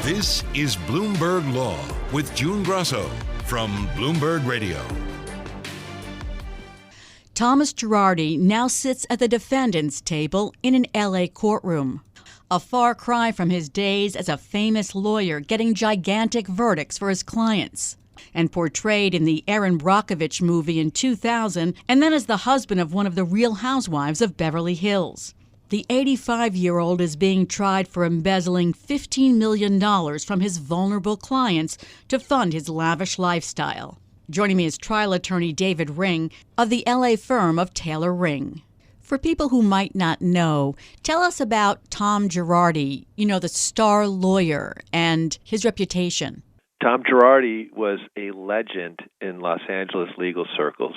This is Bloomberg Law with June Grasso from Bloomberg Radio. Thomas Girardi now sits at the defendant's table in an L.A. courtroom. A far cry from his days as a famous lawyer getting gigantic verdicts for his clients, and portrayed in the Erin Brockovich movie in 2000, and then as the husband of one of the Real Housewives of Beverly Hills. The 85-year-old is being tried for embezzling $15 million from his vulnerable clients to fund his lavish lifestyle. Joining me is trial attorney David Ring of the L.A. firm of Taylor Ring. For people who might not know, tell us about Tom Girardi, the star lawyer, and his reputation. Tom Girardi was a legend in Los Angeles legal circles.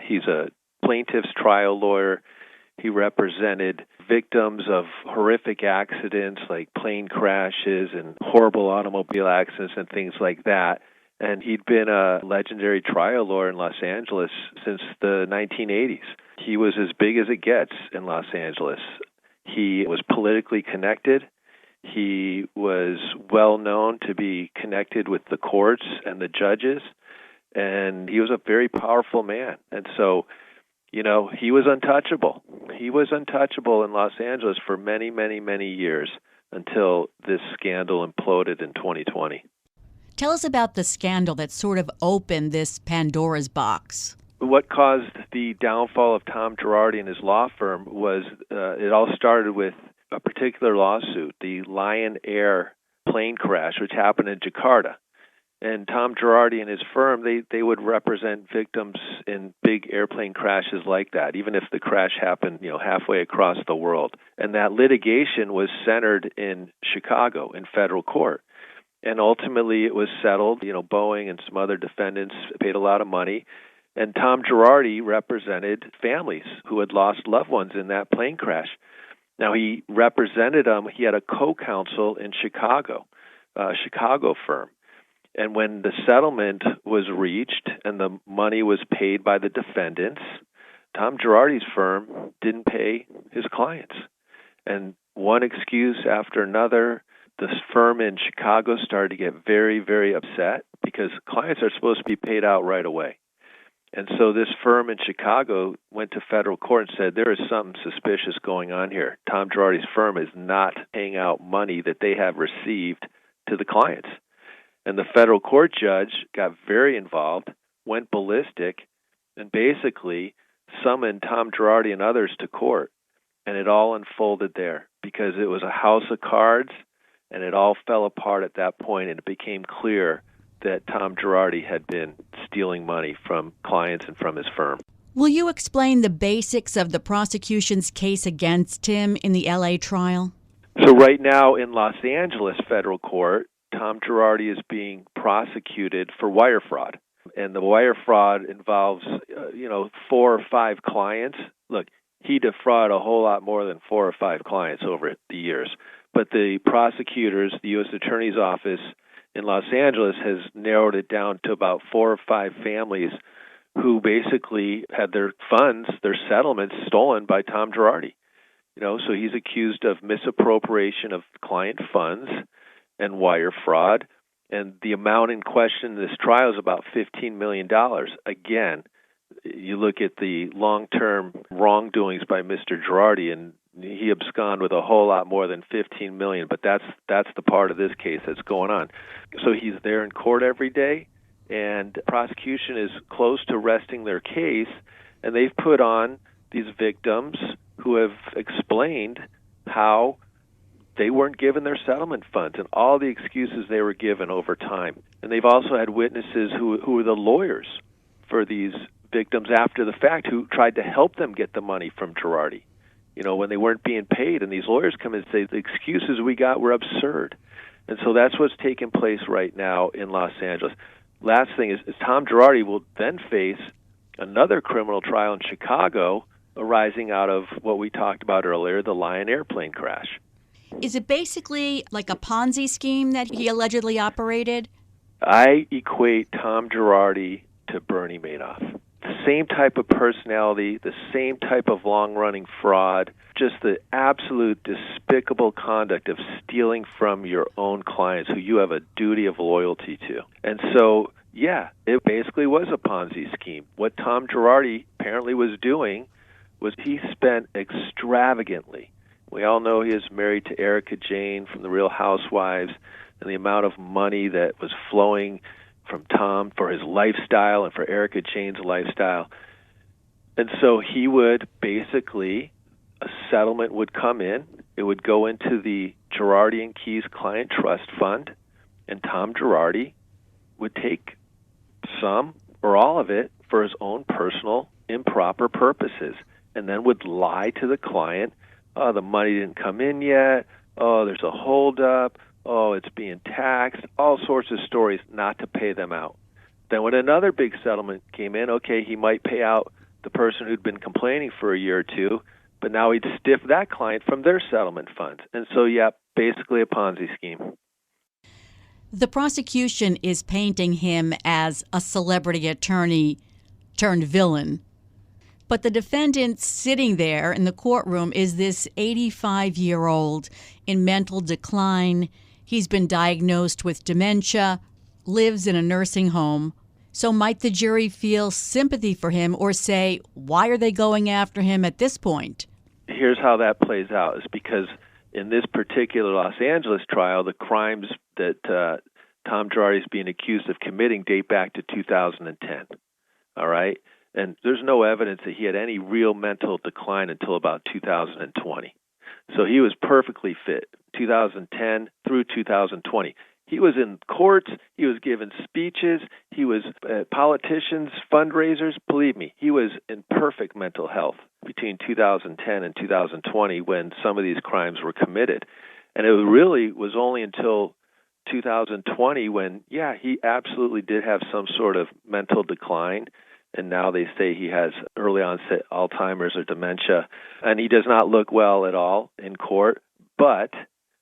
He's a plaintiff's trial lawyer. He represented victims of horrific accidents like plane crashes and horrible automobile accidents and things like that. And he'd been a legendary trial lawyer in Los Angeles since the 1980s. He was as big as it gets in Los Angeles. He was politically connected. He was well known to be connected with the courts and the judges, and he was a very powerful man. And so, he was untouchable. He was untouchable in Los Angeles for many, many, many years until this scandal imploded in 2020. Tell us about the scandal that sort of opened this Pandora's box. What caused the downfall of Tom Girardi and his law firm was it all started with a particular lawsuit, the Lion Air plane crash, which happened in Jakarta. And Tom Girardi and his firm, they would represent victims in big airplane crashes like that, even if the crash happened, halfway across the world. And that litigation was centered in Chicago in federal court. And ultimately it was settled. Boeing and some other defendants paid a lot of money. And Tom Girardi represented families who had lost loved ones in that plane crash. Now, he represented them. He had a co-counsel in Chicago, a Chicago firm. And when the settlement was reached and the money was paid by the defendants, Tom Girardi's firm didn't pay his clients. And one excuse after another, this firm in Chicago started to get very, very upset because clients are supposed to be paid out right away. And so this firm in Chicago went to federal court and said, there is something suspicious going on here. Tom Girardi's firm is not paying out money that they have received to the clients. And the federal court judge got very involved, went ballistic, and basically summoned Tom Girardi and others to court. And it all unfolded there because it was a house of cards, and it all fell apart at that point, and it became clear that Tom Girardi had been stealing money from clients and from his firm. Will you explain the basics of the prosecution's case against him in the L.A. trial? So right now in Los Angeles federal court, Tom Girardi is being prosecuted for wire fraud. And the wire fraud involves, 4 or 5 clients. Look, he defrauded a whole lot more than 4 or 5 clients over the years. But the prosecutors, the U.S. Attorney's Office in Los Angeles has narrowed it down to about 4 or 5 families who basically had their funds, their settlements stolen by Tom Girardi. So he's accused of misappropriation of client funds and wire fraud. And the amount in question in this trial is about $15 million. Again, you look at the long-term wrongdoings by Mr. Girardi, and he absconded with a whole lot more than $15 million, but that's the part of this case that's going on. So he's there in court every day, and the prosecution is close to resting their case, and they've put on these victims who have explained how they weren't given their settlement funds and all the excuses they were given over time. And they've also had witnesses who were the lawyers for these victims after the fact who tried to help them get the money from Girardi, when they weren't being paid. And these lawyers come in and say, the excuses we got were absurd. And so that's what's taking place right now in Los Angeles. Last thing is Tom Girardi will then face another criminal trial in Chicago arising out of what we talked about earlier, the Lion airplane crash. Is it basically like a Ponzi scheme that he allegedly operated? I equate Tom Girardi to Bernie Madoff. The same type of personality, the same type of long-running fraud, just the absolute despicable conduct of stealing from your own clients who you have a duty of loyalty to. And so, yeah, it basically was a Ponzi scheme. What Tom Girardi apparently was doing was he spent extravagantly. We all know he is married to Erica Jane from The Real Housewives, and the amount of money that was flowing from Tom for his lifestyle and for Erica Jane's lifestyle. And so he would basically, a settlement would come in, it would go into the Girardi and Keys Client Trust Fund, and Tom Girardi would take some or all of it for his own personal improper purposes, and then would lie to the client, oh, the money didn't come in yet, oh, there's a holdup, oh, it's being taxed, all sorts of stories not to pay them out. Then when another big settlement came in, okay, he might pay out the person who'd been complaining for a year or two, but now he'd stiff that client from their settlement funds. And so, yeah, basically a Ponzi scheme. The prosecution is painting him as a celebrity attorney turned villain. But the defendant sitting there in the courtroom is this 85-year-old in mental decline. He's been diagnosed with dementia, lives in a nursing home. So might the jury feel sympathy for him or say, why are they going after him at this point? Here's how that plays out, is because in this particular Los Angeles trial, the crimes that Tom Girardi is being accused of committing date back to 2010. All right? And there's no evidence that he had any real mental decline until about 2020. So he was perfectly fit, 2010 through 2020. He was in courts, he was giving speeches, he was at politicians, fundraisers. Believe me, he was in perfect mental health between 2010 and 2020 when some of these crimes were committed. And it really was only until 2020 when, yeah, he absolutely did have some sort of mental decline. And now they say he has early onset Alzheimer's or dementia, and he does not look well at all in court. But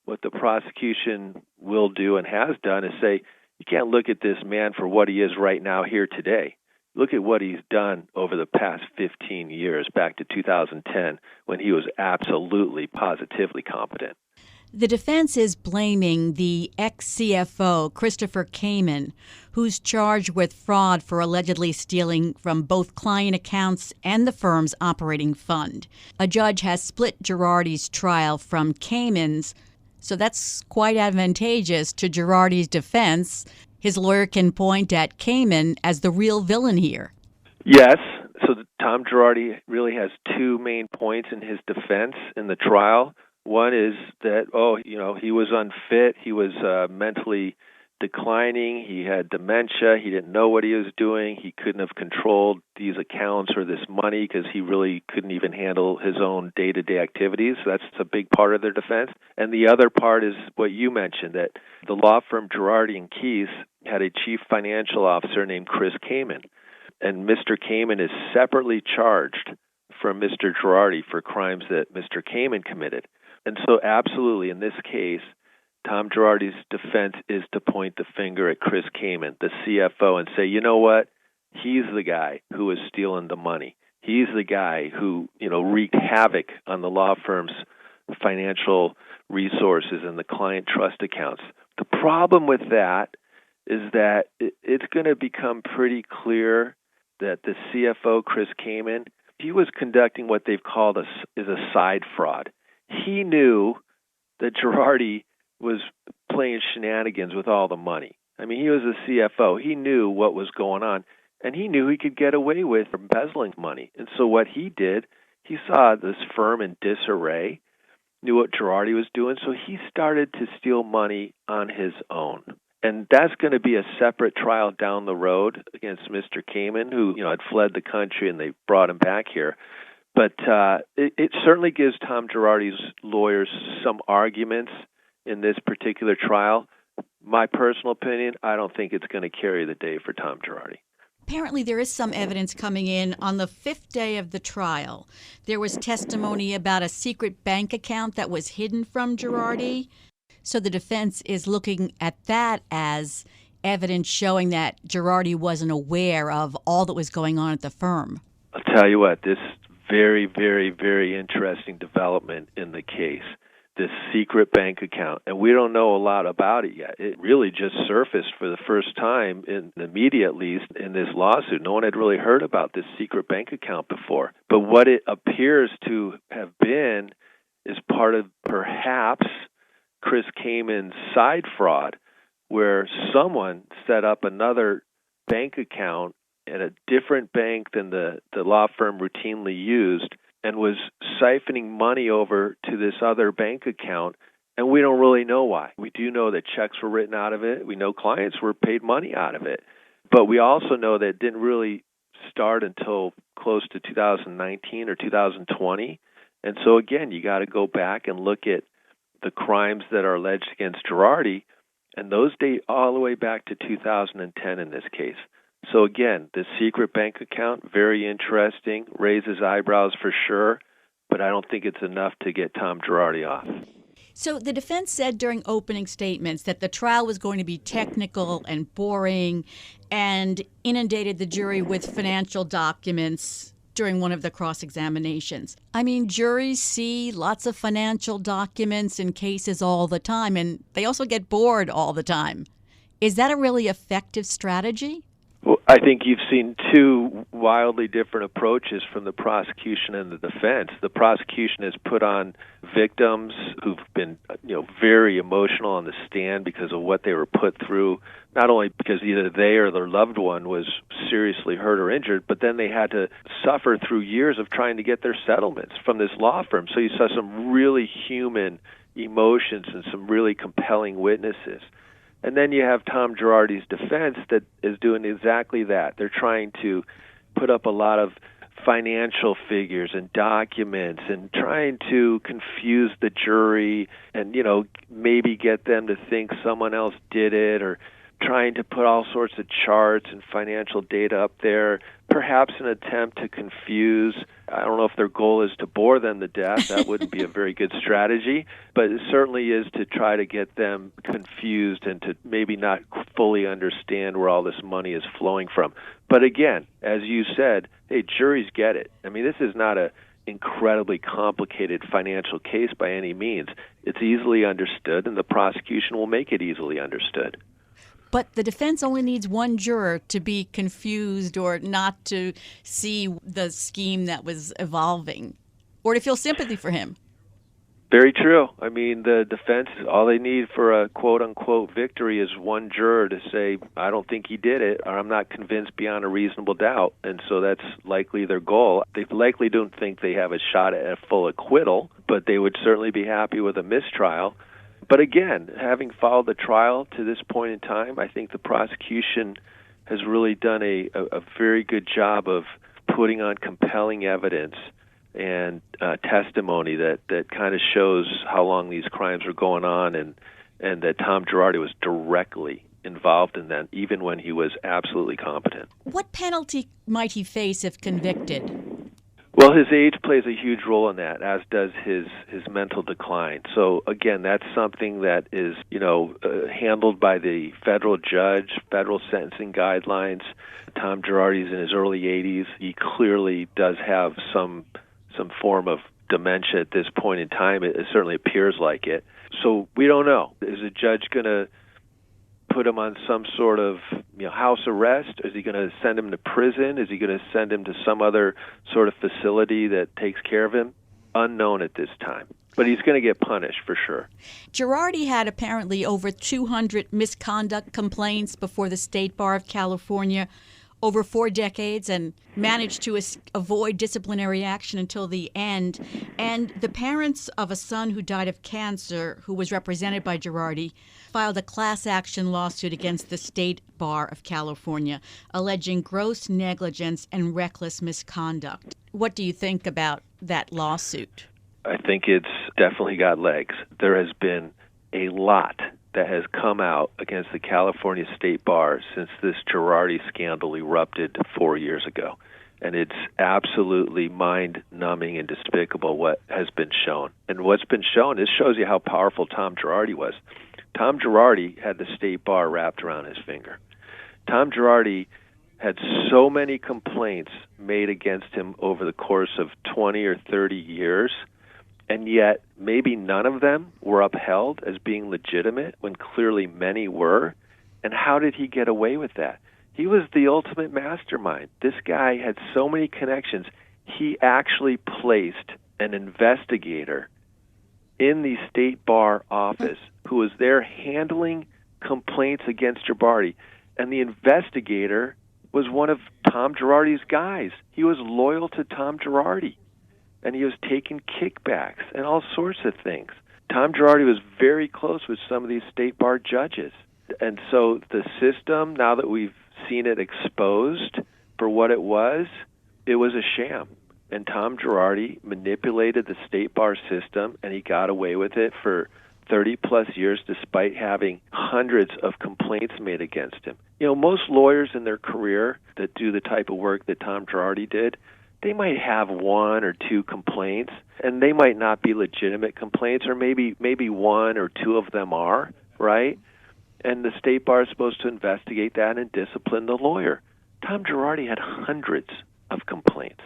what the prosecution will do and has done is say, you can't look at this man for what he is right now here today. Look at what he's done over the past 15 years, back to 2010, when he was absolutely, positively competent. The defense is blaming the ex-CFO, Christopher Kamen, who's charged with fraud for allegedly stealing from both client accounts and the firm's operating fund. A judge has split Girardi's trial from Kamen's, so that's quite advantageous to Girardi's defense. His lawyer can point at Kamen as the real villain here. Yes. So Tom Girardi really has two main points in his defense in the trial. One is that, he was unfit, he was mentally declining, he had dementia, he didn't know what he was doing, he couldn't have controlled these accounts or this money because he really couldn't even handle his own day-to-day activities. So that's a big part of their defense. And the other part is what you mentioned, that the law firm Girardi and Keys had a chief financial officer named Chris Kamen. And Mr. Kamen is separately charged from Mr. Girardi for crimes that Mr. Kamen committed. And so absolutely, in this case, Tom Girardi's defense is to point the finger at Chris Kamen, the CFO, and say, you know what? He's the guy who is stealing the money. He's the guy who, wreaked havoc on the law firm's financial resources and the client trust accounts. The problem with that is that it's going to become pretty clear that the CFO, Chris Kamen, he was conducting what they've called a side fraud. He knew that Girardi was playing shenanigans with all the money. I mean, he was a CFO. He knew what was going on, and he knew he could get away with embezzling money. And so what he did, he saw this firm in disarray, knew what Girardi was doing, so he started to steal money on his own. And that's going to be a separate trial down the road against Mr. Kamen, who had fled the country, and they brought him back here. But it certainly gives Tom Girardi's lawyers some arguments in this particular trial. My personal opinion, I don't think it's going to carry the day for Tom Girardi. Apparently, there is some evidence coming in on the fifth day of the trial. There was testimony about a secret bank account that was hidden from Girardi. So the defense is looking at that as evidence showing that Girardi wasn't aware of all that was going on at the firm? I'll tell you what, this very, very, very interesting development in the case, this secret bank account, and we don't know a lot about it yet. It really just surfaced for the first time, in the media at least, in this lawsuit. No one had really heard about this secret bank account before. But what it appears to have been is part of perhaps Chris Kamen's side fraud, where someone set up another bank account at a different bank than the law firm routinely used and was siphoning money over to this other bank account, and we don't really know why. We do know that checks were written out of it. We know clients were paid money out of it. But we also know that it didn't really start until close to 2019 or 2020. And so, again, you got to go back and look at the crimes that are alleged against Girardi, and those date all the way back to 2010 in this case. So again, this secret bank account, very interesting, raises eyebrows for sure, but I don't think it's enough to get Tom Girardi off. So the defense said during opening statements that the trial was going to be technical and boring and inundated the jury with financial documents during one of the cross-examinations. I mean, juries see lots of financial documents in cases all the time, and they also get bored all the time. Is that a really effective strategy? Well, I think you've seen two wildly different approaches from the prosecution and the defense. The prosecution has put on victims who've been, very emotional on the stand because of what they were put through, not only because either they or their loved one was seriously hurt or injured, but then they had to suffer through years of trying to get their settlements from this law firm. So you saw some really human emotions and some really compelling witnesses. And then you have Tom Girardi's defense that is doing exactly that. They're trying to put up a lot of financial figures and documents and trying to confuse the jury and, maybe get them to think someone else did it, or trying to put all sorts of charts and financial data up there, perhaps an attempt to confuse. I don't know if their goal is to bore them to death. That wouldn't be a very good strategy, but it certainly is to try to get them confused and to maybe not fully understand where all this money is flowing from. But again, as you said, hey, juries get it. I mean, this is not an incredibly complicated financial case by any means. It's easily understood, and the prosecution will make it easily understood. But the defense only needs one juror to be confused or not to see the scheme that was evolving or to feel sympathy for him. Very true. I mean, the defense, all they need for a quote-unquote victory is one juror to say, I don't think he did it, or I'm not convinced beyond a reasonable doubt. And so that's likely their goal. They likely don't think they have a shot at a full acquittal, but they would certainly be happy with a mistrial. But again, having followed the trial to this point in time, I think the prosecution has really done a very good job of putting on compelling evidence and testimony that kind of shows how long these crimes were going on, and that Tom Girardi was directly involved in them, even when he was absolutely competent. What penalty might he face if convicted? Well, his age plays a huge role in that, as does his mental decline. So, again, that's something that is, handled by the federal judge, federal sentencing guidelines. Tom Girardi's in his early 80s. He clearly does have some form of dementia at this point in time. It certainly appears like it. So we don't know. Is the judge going to put him on some sort of house arrest? Is he going to send him to prison? Is he going to send him to some other sort of facility that takes care of him? Unknown at this time. But he's going to get punished for sure. Girardi had apparently over 200 misconduct complaints before the State Bar of California over 4 decades and managed to avoid disciplinary action until the end. And the parents of a son who died of cancer, who was represented by Girardi, filed a class action lawsuit against the State Bar of California, alleging gross negligence and reckless misconduct. What do you think about that lawsuit? I think it's definitely got legs. There has been a lot that has come out against the California State Bar since this Girardi scandal erupted 4 years ago. And it's absolutely mind-numbing and despicable what has been shown. And what's been shown, this shows you how powerful Tom Girardi was. Tom Girardi had the state bar wrapped around his finger. Tom Girardi had so many complaints made against him over the course of 20 or 30 years, and yet maybe none of them were upheld as being legitimate when clearly many were. And how did he get away with that? He was the ultimate mastermind. This guy had so many connections. He actually placed an investigator in the state bar office who was there handling complaints against Girardi. And the investigator was one of Tom Girardi's guys. He was loyal to Tom Girardi, and he was taking kickbacks and all sorts of things. Tom Girardi was very close with some of these state bar judges. And so the system, now that we've seen it exposed for what it was a sham. And Tom Girardi manipulated the state bar system, and he got away with it for 30-plus years despite having hundreds of complaints made against him. You know, most lawyers in their career that do the type of work that Tom Girardi did, they might have one or two complaints, and they might not be legitimate complaints, or maybe one or two of them are, right? And the state bar is supposed to investigate that and discipline the lawyer. Tom Girardi had hundreds of complaints,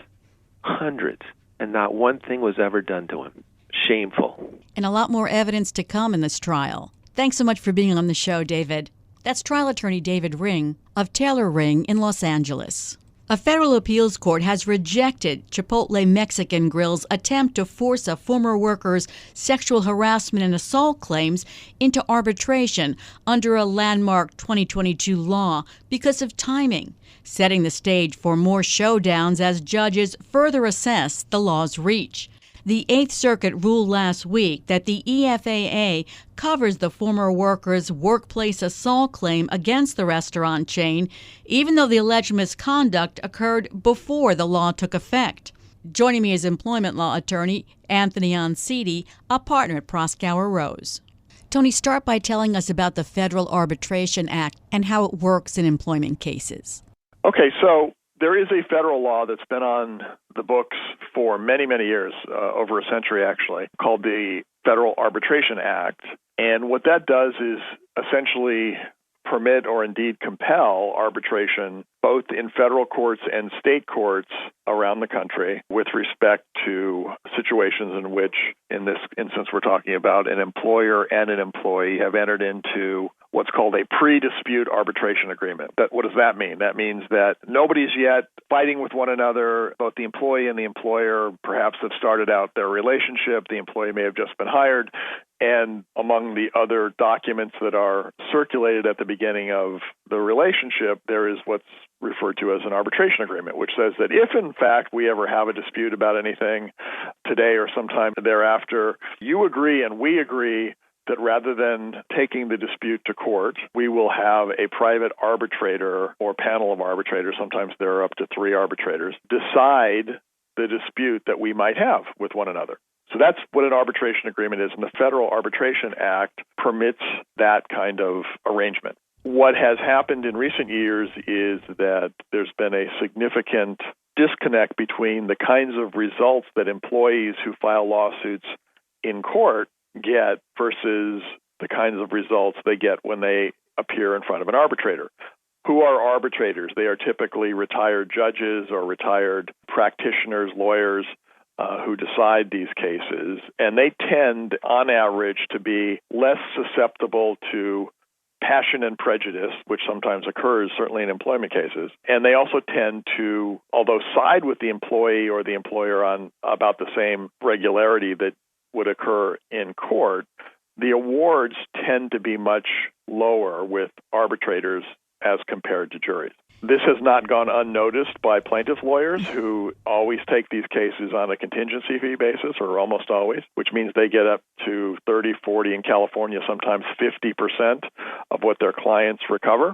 hundreds, and not one thing was ever done to him. Shameful. And a lot more evidence to come in this trial. Thanks so much for being on the show, David. That's trial attorney David Ring of Taylor Ring in Los Angeles. A federal appeals court has rejected Chipotle Mexican Grill's attempt to force a former worker's sexual harassment and assault claims into arbitration under a landmark 2022 law because of timing, setting the stage for more showdowns as judges further assess the law's reach. The Eighth Circuit ruled last week that the EFAA covers the former worker's workplace assault claim against the restaurant chain, even though the alleged misconduct occurred before the law took effect. Joining me is employment law attorney Anthony Oncidi, a partner at Proskauer Rose. Tony, start by telling us about the Federal Arbitration Act and how it works in employment cases. Okay, so there is a federal law that's been on the books for many, many years, over a century actually, called the Federal Arbitration Act. And what that does is essentially permit or indeed compel arbitration both in federal courts and state courts around the country with respect to situations in which, in this instance we're talking about, an employer and an employee have entered into what's called a pre-dispute arbitration agreement. What does that mean? That means that nobody's yet fighting with one another. Both the employee and the employer perhaps have started out their relationship. The employee may have just been hired. And among the other documents that are circulated at the beginning of the relationship, there is what's referred to as an arbitration agreement, which says that if, in fact, we ever have a dispute about anything today or sometime thereafter, you agree and we agree that rather than taking the dispute to court, we will have a private arbitrator or panel of arbitrators, sometimes there are up to 3 arbitrators, decide the dispute that we might have with one another. So that's what an arbitration agreement is, and the Federal Arbitration Act permits that kind of arrangement. What has happened in recent years is that there's been a significant disconnect between the kinds of results that employees who file lawsuits in court get versus the kinds of results they get when they appear in front of an arbitrator. Who are arbitrators? They are typically retired judges or retired practitioners, lawyers, who decide these cases, and they tend, on average, to be less susceptible to passion and prejudice, which sometimes occurs, certainly in employment cases. And they also tend to, although side with the employee or the employer on about the same regularity that would occur in court, the awards tend to be much lower with arbitrators as compared to juries. This has not gone unnoticed by plaintiff lawyers who always take these cases on a contingency fee basis, or almost always, which means they get up to 30, 40, in California, sometimes 50% of what their clients recover.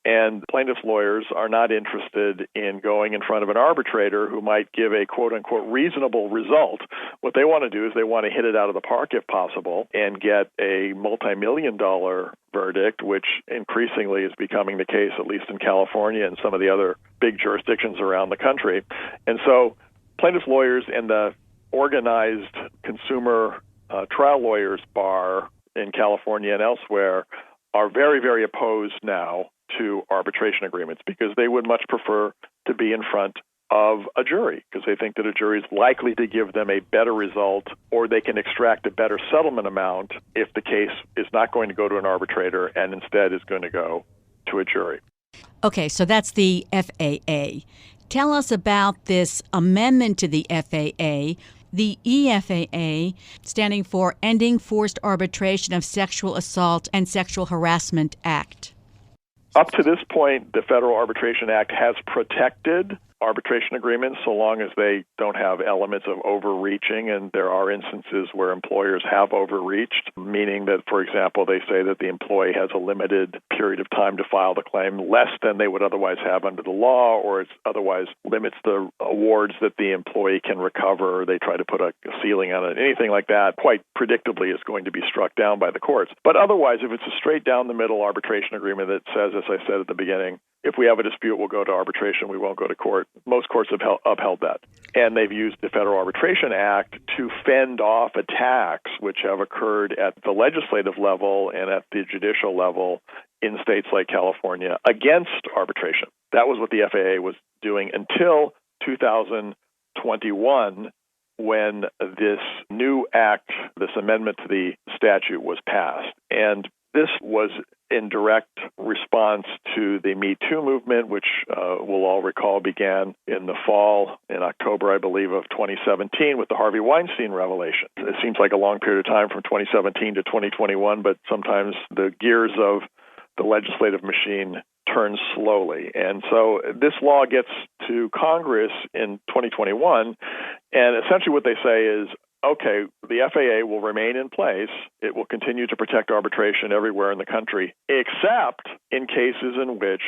And plaintiff lawyers are not interested in going in front of an arbitrator who might give a quote-unquote reasonable result. What they want to do is they want to hit it out of the park if possible and get a multi-million-dollar verdict, which increasingly is becoming the case, at least in California and some of the other big jurisdictions around the country. And so plaintiff lawyers and the organized consumer trial lawyers bar in California and elsewhere are very, very opposed now to arbitration agreements because they would much prefer to be in front of a jury because they think that a jury is likely to give them a better result or they can extract a better settlement amount if the case is not going to go to an arbitrator and instead is going to go to a jury. Okay, so that's the FAA. Tell us about this amendment to the FAA, the EFAA, standing for Ending Forced Arbitration of Sexual Assault and Sexual Harassment Act. Up to this point, the Federal Arbitration Act has protected arbitration agreements so long as they don't have elements of overreaching, and there are instances where employers have overreached, meaning that, for example, they say that the employee has a limited period of time to file the claim, less than they would otherwise have under the law, or it otherwise limits the awards that the employee can recover, or they try to put a ceiling on it. Anything like that, quite predictably, is going to be struck down by the courts. But otherwise, if it's a straight down the middle arbitration agreement that says, as I said at the beginning, if we have a dispute, we'll go to arbitration, we won't go to court. Most courts have upheld that. And they've used the Federal Arbitration Act to fend off attacks which have occurred at the legislative level and at the judicial level in states like California against arbitration. That was what the FAA was doing until 2021 when this new act, this amendment to the statute was passed. And this was in direct response to the Me Too movement, which we'll all recall began in the fall, in October, I believe, of 2017 with the Harvey Weinstein revelation. It seems like a long period of time from 2017 to 2021, but sometimes the gears of the legislative machine turn slowly. And so this law gets to Congress in 2021, and essentially what they say is, okay, the FAA will remain in place. It will continue to protect arbitration everywhere in the country, except in cases in which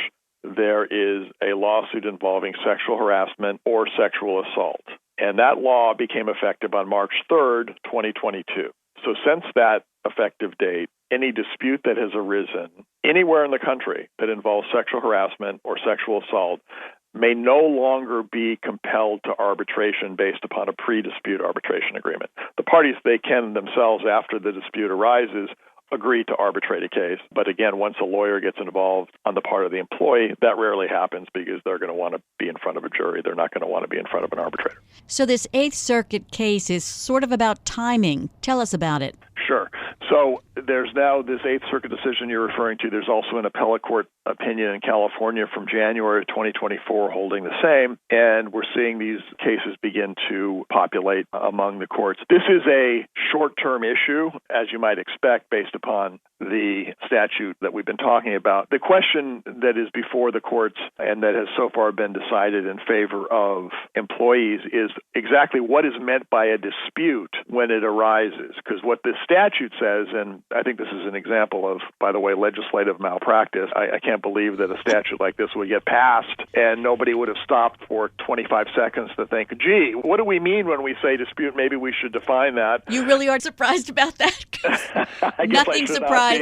there is a lawsuit involving sexual harassment or sexual assault. And that law became effective on March 3rd, 2022. So since that effective date, any dispute that has arisen anywhere in the country that involves sexual harassment or sexual assault may no longer be compelled to arbitration based upon a pre-dispute arbitration agreement. The parties, they can themselves, after the dispute arises, agree to arbitrate a case. But again, once a lawyer gets involved on the part of the employee, that rarely happens because they're going to want to be in front of a jury. They're not going to want to be in front of an arbitrator. So this Eighth Circuit case is sort of about timing. Tell us about it. Sure. So there's now this Eighth Circuit decision you're referring to. There's also an appellate court opinion in California from January 2024 holding the same, and we're seeing these cases begin to populate among the courts. This is a short-term issue, as you might expect, based upon the statute that we've been talking about. The question that is before the courts and that has so far been decided in favor of employees is exactly what is meant by a dispute when it arises. Because what the statute says, and I think this is an example of, by the way, legislative malpractice. I can't believe that a statute like this would get passed and nobody would have stopped for 25 seconds to think, gee, what do we mean when we say dispute? Maybe we should define that. You really aren't surprised about that?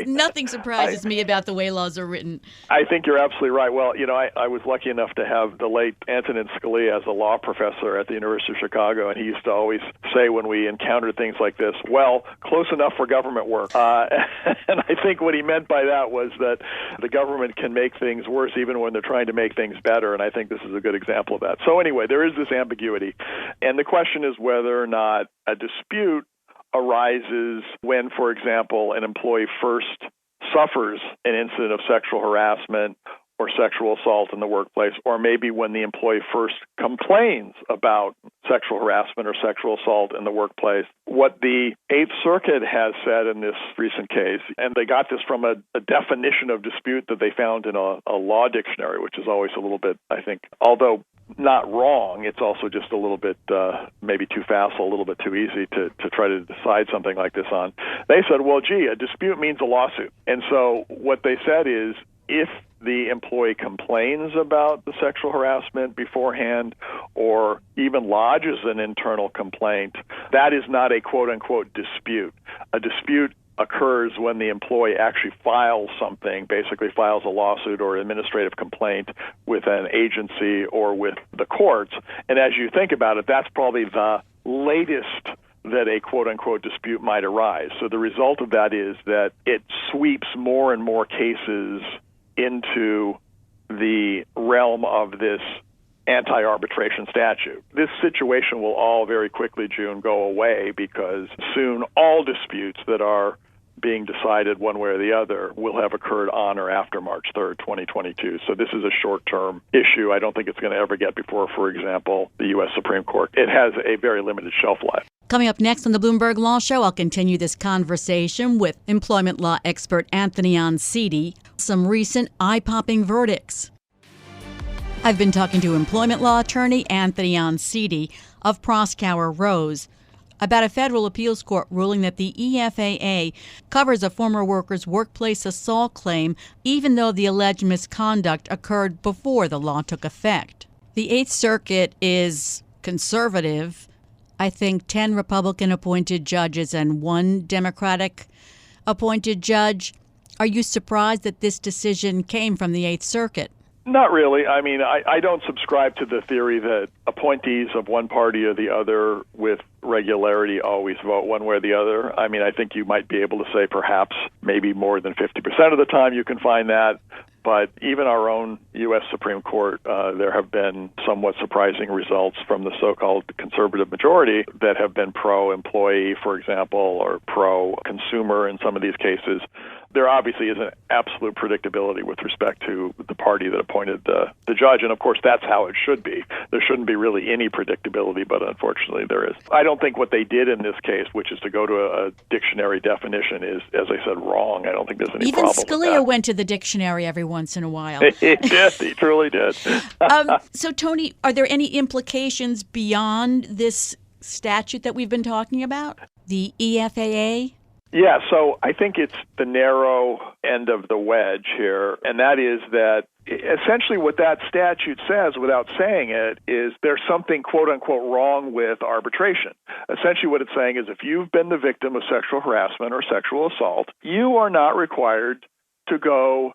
Nothing surprises me about the way laws are written. I think you're absolutely right. Well, you know, I was lucky enough to have the late Anthony Oncidi as a law professor at the University of Chicago, and he used to always say when we encountered things like this, well, close enough for government work. And I think what he meant by that was that the government can make things worse even when they're trying to make things better, and I think this is a good example of that. So anyway, there is this ambiguity, and the question is whether or not a dispute arises when, for example, an employee first suffers an incident of sexual harassment or sexual assault in the workplace, or maybe when the employee first complains about sexual harassment or sexual assault in the workplace. What the Eighth Circuit has said in this recent case, and they got this from a definition of dispute that they found in a law dictionary, which is always a little bit, I think, although not wrong, it's also just a little bit maybe too facile, a little bit too easy to try to decide something like this on. They said, well, gee, a dispute means a lawsuit. And so what they said is if the employee complains about the sexual harassment beforehand or even lodges an internal complaint, that is not a quote-unquote dispute. A dispute occurs when the employee actually files something, basically files a lawsuit or administrative complaint with an agency or with the courts. And as you think about it, that's probably the latest that a quote-unquote dispute might arise. So the result of that is that it sweeps more and more cases into the realm of this anti-arbitration statute. This situation will all very quickly, June, go away because soon all disputes that are being decided one way or the other will have occurred on or after March 3rd, 2022. So this is a short-term issue. I don't think it's going to ever get before, for example, the U.S. Supreme Court. It has a very limited shelf life. Coming up next on the Bloomberg Law Show, I'll continue this conversation with employment law expert Anthony Oncidi. Some recent eye-popping verdicts. I've been talking to employment law attorney Anthony Oncidi of Proskauer Rose about a federal appeals court ruling that the EFAA covers a former worker's workplace assault claim even though the alleged misconduct occurred before the law took effect. The Eighth Circuit is conservative. I think 10 Republican-appointed judges and 1 Democratic-appointed judge. Are you surprised that this decision came from the Eighth Circuit? Not really. I mean, I don't subscribe to the theory that appointees of one party or the other with regularity always vote one way or the other. I mean, I think you might be able to say perhaps maybe more than 50% of the time you can find that. But even our own U.S. Supreme Court, there have been somewhat surprising results from the so-called conservative majority that have been pro-employee, for example, or pro-consumer in some of these cases. There obviously is an absolute predictability with respect to the party that appointed the judge, and of course that's how it should be. There shouldn't be really any predictability, but unfortunately there is. I don't think what they did in this case, which is to go to a dictionary definition, is, as I said, wrong. I don't think there's any problem with that. Even Scalia went to the dictionary every once in a while. He did. He truly did. So, Tony, are there any implications beyond this statute that we've been talking about, the EFAA? Yeah, so I think it's the narrow end of the wedge here, and that is that essentially what that statute says, without saying it, is there's something quote-unquote wrong with arbitration. Essentially what it's saying is if you've been the victim of sexual harassment or sexual assault, you are not required to go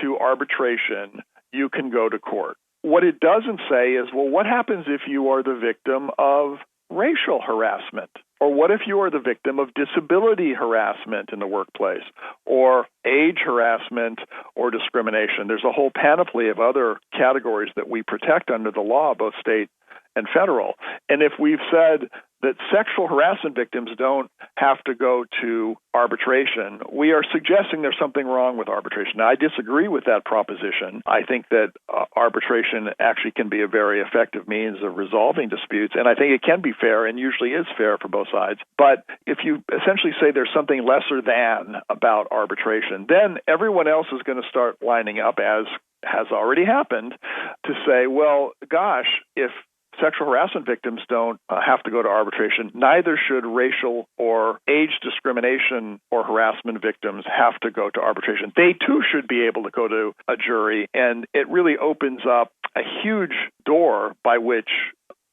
to arbitration. You can go to court. What it doesn't say is, well, what happens if you are the victim of racial harassment? Or what if you are the victim of disability harassment in the workplace, or age harassment or discrimination? There's a whole panoply of other categories that we protect under the law, both state and federal. And if we've said that sexual harassment victims don't have to go to arbitration, we are suggesting there's something wrong with arbitration. Now, I disagree with that proposition. I think that arbitration actually can be a very effective means of resolving disputes, and I think it can be fair and usually is fair for both sides. But if you essentially say there's something lesser than about arbitration, then everyone else is going to start lining up, as has already happened, to say, well, gosh, if sexual harassment victims don't have to go to arbitration, neither should racial or age discrimination or harassment victims have to go to arbitration. They too should be able to go to a jury, and it really opens up a huge door by which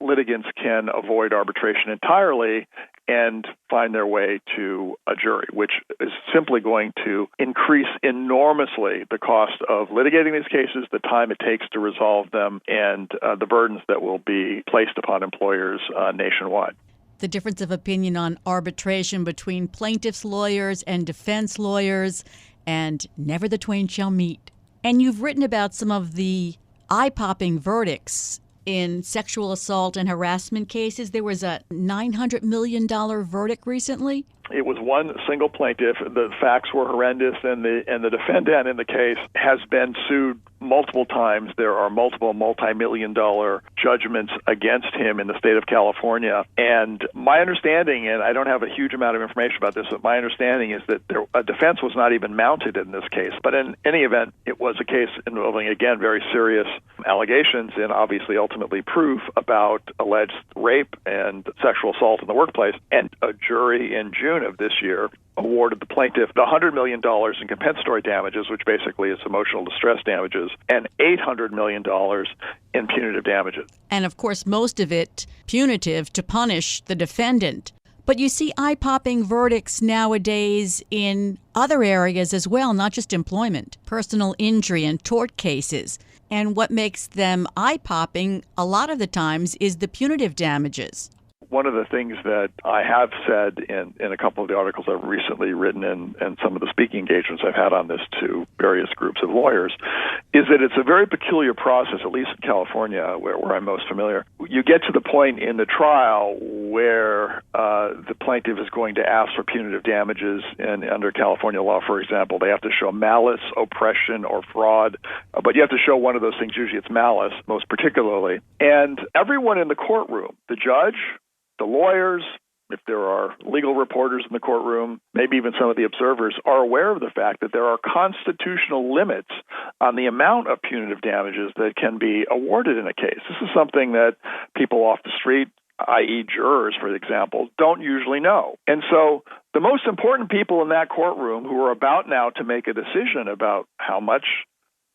litigants can avoid arbitration entirely and find their way to a jury, which is simply going to increase enormously the cost of litigating these cases, the time it takes to resolve them, and the burdens that will be placed upon employers nationwide. The difference of opinion on arbitration between plaintiffs' lawyers and defense lawyers, and never the twain shall meet. And you've written about some of the eye-popping verdicts in sexual assault and harassment cases. There was a $900 million verdict recently. It was one single plaintiff. The facts were horrendous, and the defendant in the case has been sued multiple times. There are multiple multi-million-dollar judgments against him in the state of California. And my understanding, and I don't have a huge amount of information about this, but my understanding is that a defense was not even mounted in this case. But in any event, it was a case involving, again, very serious allegations and obviously ultimately proof about alleged rape and sexual assault in the workplace. And a jury in June of this year awarded the plaintiff the $100 million in compensatory damages, which basically is emotional distress damages, and $800 million in punitive damages. And of course, most of it punitive to punish the defendant. But you see eye-popping verdicts nowadays in other areas as well, not just employment, personal injury and tort cases. And what makes them eye-popping a lot of the times is the punitive damages. one of the things that I have said in a couple of the articles I've recently written and some of the speaking engagements I've had on this to various groups of lawyers is that it's a very peculiar process, at least in California, where I'm most familiar. You get to the point in the trial where the plaintiff is going to ask for punitive damages, and under California law, for example, they have to show malice, oppression, or fraud, but you have to show one of those things. Usually it's malice, most particularly. And everyone in the courtroom, the judge, the lawyers, if there are legal reporters in the courtroom, maybe even some of the observers, are aware of the fact that there are constitutional limits on the amount of punitive damages that can be awarded in a case. This is something that people off the street, i.e. jurors, for example, don't usually know. And so the most important people in that courtroom who are about now to make a decision about how much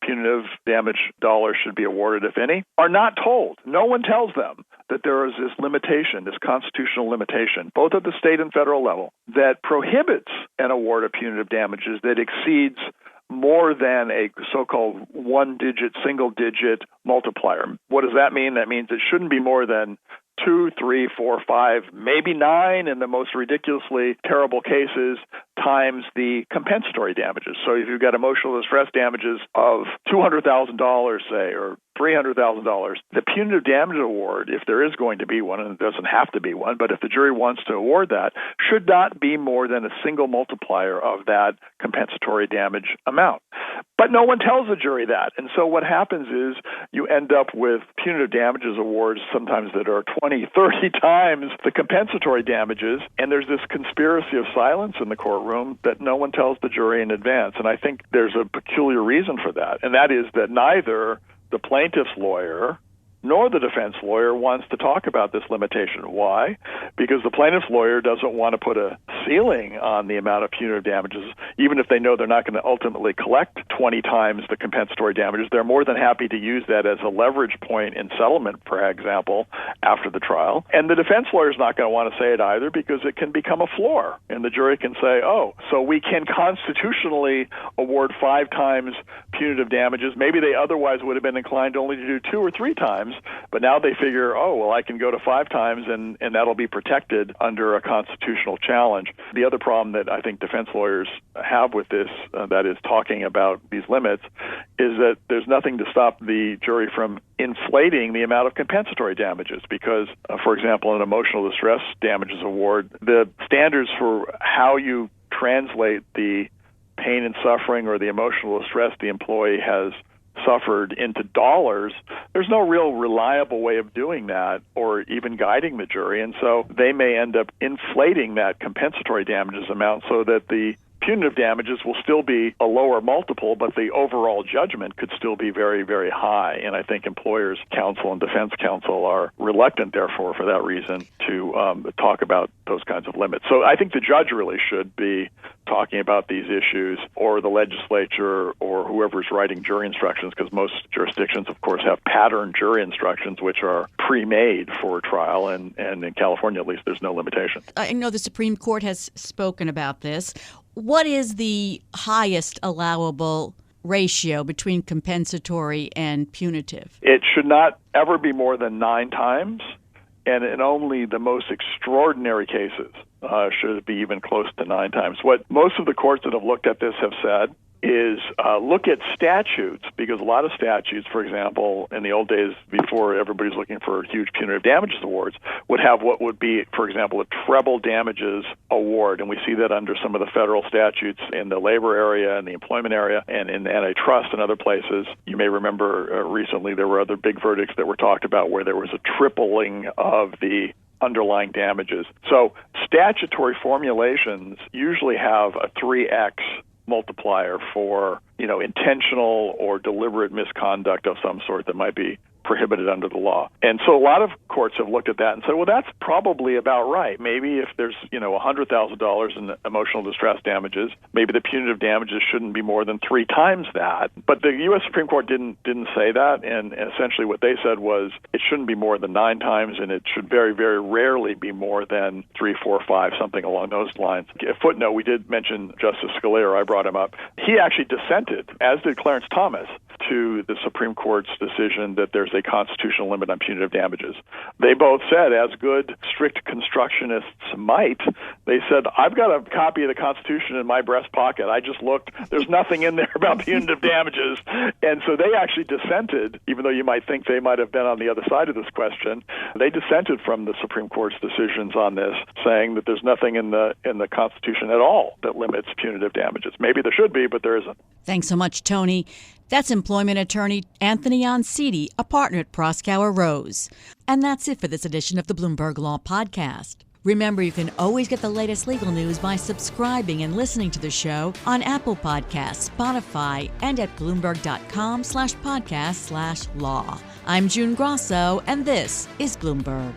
punitive damage dollars should be awarded, if any, are not told. No one tells them that there is this limitation, this constitutional limitation, both at the state and federal level, that prohibits an award of punitive damages that exceeds more than a so-called one-digit, single-digit multiplier. What does that mean? That means it shouldn't be more than 2, 3, 4, 5, maybe 9 in the most ridiculously terrible cases times the compensatory damages. So if you've got emotional distress damages of $200,000, say, or $300,000, the punitive damage award, if there is going to be one, and it doesn't have to be one, but if the jury wants to award that, should not be more than a single multiplier of that compensatory damage amount. But no one tells the jury that. And so what happens is you end up with punitive damages awards sometimes that are 20, 30 times the compensatory damages, and there's this conspiracy of silence in the courtroom that no one tells the jury in advance. And I think there's a peculiar reason for that, and that is that neither the plaintiff's lawyer nor the defense lawyer wants to talk about this limitation. Why? Because the plaintiff's lawyer doesn't want to put a ceiling on the amount of punitive damages, even if they know they're not going to ultimately collect 20 times the compensatory damages. They're more than happy to use that as a leverage point in settlement, for example, after the trial. And the defense lawyer is not going to want to say it either because it can become a floor. And the jury can say, oh, so we can constitutionally award 5 times punitive damages. Maybe they otherwise would have been inclined only to do 2 or 3 times. But now they figure, oh, well, I can go to 5 times, and that'll be protected under a constitutional challenge. The other problem that I think defense lawyers have with this, that is talking about these limits, is that there's nothing to stop the jury from inflating the amount of compensatory damages because, for example, an emotional distress damages award, the standards for how you translate the pain and suffering or the emotional distress the employee has suffered into dollars, there's no real reliable way of doing that or even guiding the jury. And so they may end up inflating that compensatory damages amount so that the punitive damages will still be a lower multiple, but the overall judgment could still be very, very high. And I think employers' counsel and defense counsel are reluctant, therefore, for that reason, to talk about those kinds of limits. So I think the judge really should be talking about these issues, or the legislature, or whoever's writing jury instructions, because most jurisdictions, of course, have pattern jury instructions, which are pre-made for trial, and in California, at least, there's no limitation. I know the Supreme Court has spoken about this. What is the highest allowable ratio between compensatory and punitive? It should not ever be more than 9 times, and in only the most extraordinary cases should it be even close to 9 times. What most of the courts that have looked at this have said is look at statutes, because a lot of statutes, for example, in the old days before everybody's looking for huge punitive damages awards, would have what would be, for example, a treble damages award. And we see that under some of the federal statutes in the labor area and the employment area and in antitrust and other places. You may remember recently there were other big verdicts that were talked about where there was a tripling of the underlying damages. So statutory formulations usually have a 3x multiplier for, intentional or deliberate misconduct of some sort that might be prohibited under the law. And so a lot of courts have looked at that and said, well, that's probably about right. Maybe if there's, $100,000 in emotional distress damages, maybe the punitive damages shouldn't be more than 3 times that. But the U.S. Supreme Court didn't say that, and essentially what they said was it shouldn't be more than 9 times, and it should very, very rarely be more than 3, 4, 5, something along those lines. A footnote, we did mention Justice Scalia, I brought him up. He actually dissented, as did Clarence Thomas, to the Supreme Court's decision that there's a constitutional limit on punitive damages. They both said, as good strict constructionists might, they said, I've got a copy of the Constitution in my breast pocket. I just looked. There's nothing in there about punitive damages. And so they actually dissented, even though you might think they might have been on the other side of this question. They dissented from the Supreme Court's decisions on this, saying that there's nothing in the Constitution at all that limits punitive damages. Maybe there should be, but there isn't. Thanks so much, Tony. That's employment attorney Anthony Oncidi, a partner at Proskauer Rose. And that's it for this edition of the Bloomberg Law Podcast. Remember, you can always get the latest legal news by subscribing and listening to the show on Apple Podcasts, Spotify, and at Bloomberg.com/podcast/law. I'm June Grasso, and this is Bloomberg.